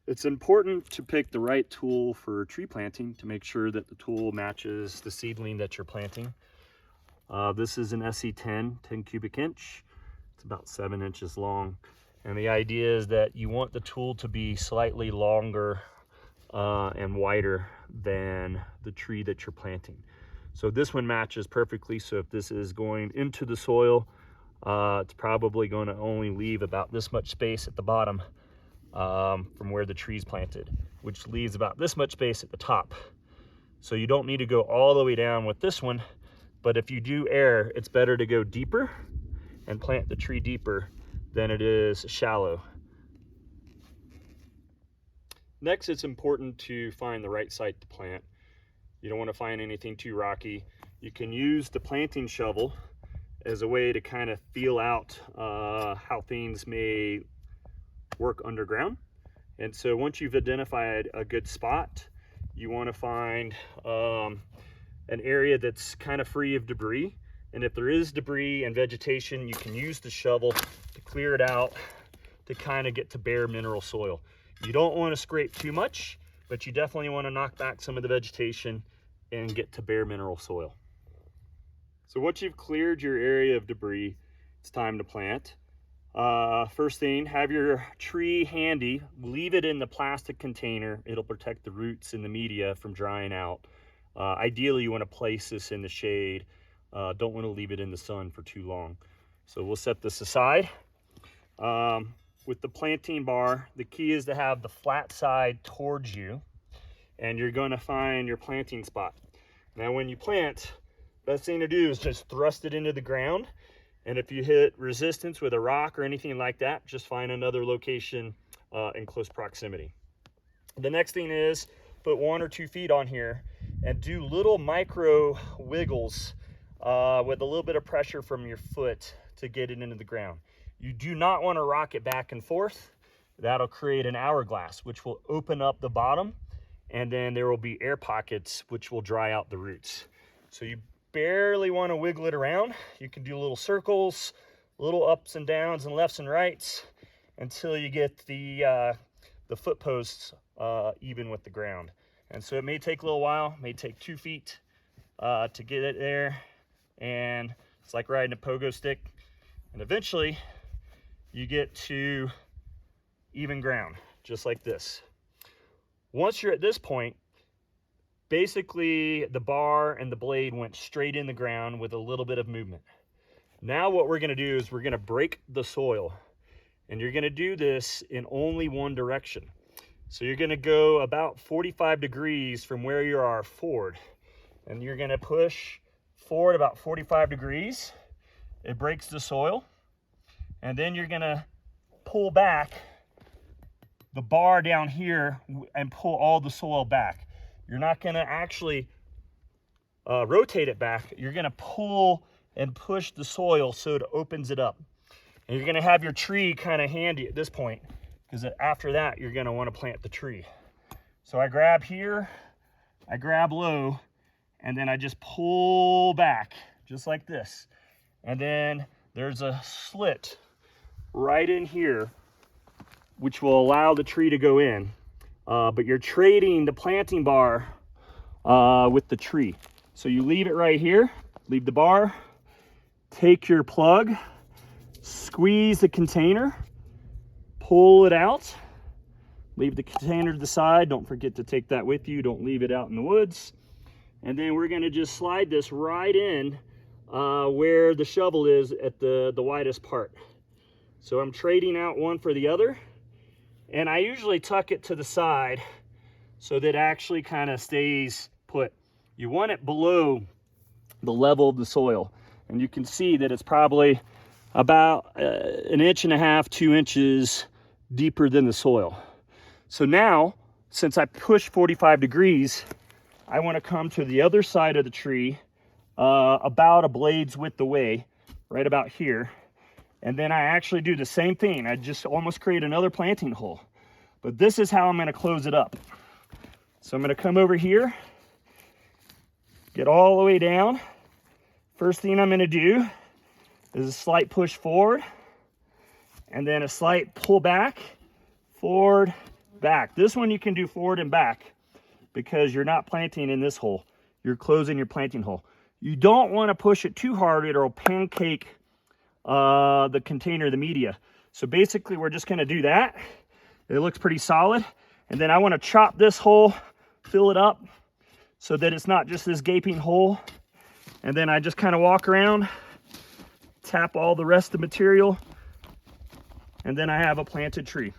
It's important to pick the right tool for tree planting to make sure that the tool matches the seedling that you're planting. This is an SE10, 10 cubic inch. It's about 7 inches long. And the idea is that you want the tool to be slightly longer and wider than the tree that you're planting. So this one matches perfectly. So if this is going into the soil, it's probably going to only leave about this much space at the bottom from where the tree's planted, which leaves about this much space at the top. So you don't need to go all the way down with this one, but if you do err, it's better to go deeper and plant the tree deeper than it is shallow. Next, it's important to find the right site to plant. You don't want to find anything too rocky. You can use the planting shovel as a way to kind of feel out how things may work underground. And so once you've identified a good spot, you want to find an area that's kind of free of debris. And if there is debris and vegetation, you can use the shovel to clear it out to kind of get to bare mineral soil. You don't want to scrape too much, but you definitely want to knock back some of the vegetation and get to bare mineral soil. So once you've cleared your area of debris, it's time to plant. First thing, have your tree handy. Leave it in the plastic container. It'll protect the roots and the media from drying out. Ideally, you want to place this in the shade. Don't want to leave it in the sun for too long. So we'll set this aside. With the planting bar, the key is to have the flat side towards you, and you're going to find your planting spot. Now when you plant, best thing to do is just thrust it into the ground. And if you hit resistance with a rock or anything like that, just find another location in close proximity. The next thing is put 1 or 2 feet on here and do little micro wiggles with a little bit of pressure from your foot to get it into the ground. You do not want to rock it back and forth. That'll create an hourglass, which will open up the bottom, and then there will be air pockets, which will dry out the roots. So you barely want to wiggle it around. You can do little circles, little ups and downs and lefts and rights until you get the foot posts even with the ground. And so it may take a little while, may take 2 feet to get it there. And it's like riding a pogo stick. And eventually you get to even ground, just like this. Once you're at this point, basically the bar and the blade went straight in the ground with a little bit of movement. Now what we're going to do is we're going to break the soil, and you're going to do this in only one direction. So you're going to go about 45 degrees from where you are forward, and you're going to push forward about 45 degrees. It breaks the soil, and then you're going to pull back the bar down here and pull all the soil back. You're not going to actually rotate it back. You're going to pull and push the soil so it opens it up. And you're going to have your tree kind of handy at this point, because after that, you're going to want to plant the tree. So I grab here, I grab low, and then I just pull back, just like this. And then there's a slit right in here, which will allow the tree to go in. But you're trading the planting bar with the tree. So you leave it right here, leave the bar, take your plug, squeeze the container, pull it out, leave the container to the side. Don't forget to take that with you. Don't leave it out in the woods. And then we're gonna just slide this right in where the shovel is at the widest part. So I'm trading out one for the other. And I usually tuck it to the side so that it actually kind of stays put. You want it below the level of the soil. And you can see that it's probably about 1.5 inches, 2 inches deeper than the soil. So now, since I push 45 degrees, I want to come to the other side of the tree about a blade's width away, right about here. And then I actually do the same thing. I just almost create another planting hole. But this is how I'm going to close it up. So I'm going to come over here, get all the way down. First thing I'm going to do is a slight push forward, and then a slight pull back, forward, back. This one you can do forward and back because you're not planting in this hole. You're closing your planting hole. You don't want to push it too hard, or it'll pancake the container, the media. So basically we're just going to do that. It looks pretty solid. And then I want to chop this hole, fill it up so that it's not just this gaping hole. And then I just kind of walk around, tap all the rest of the material, and then I have a planted tree.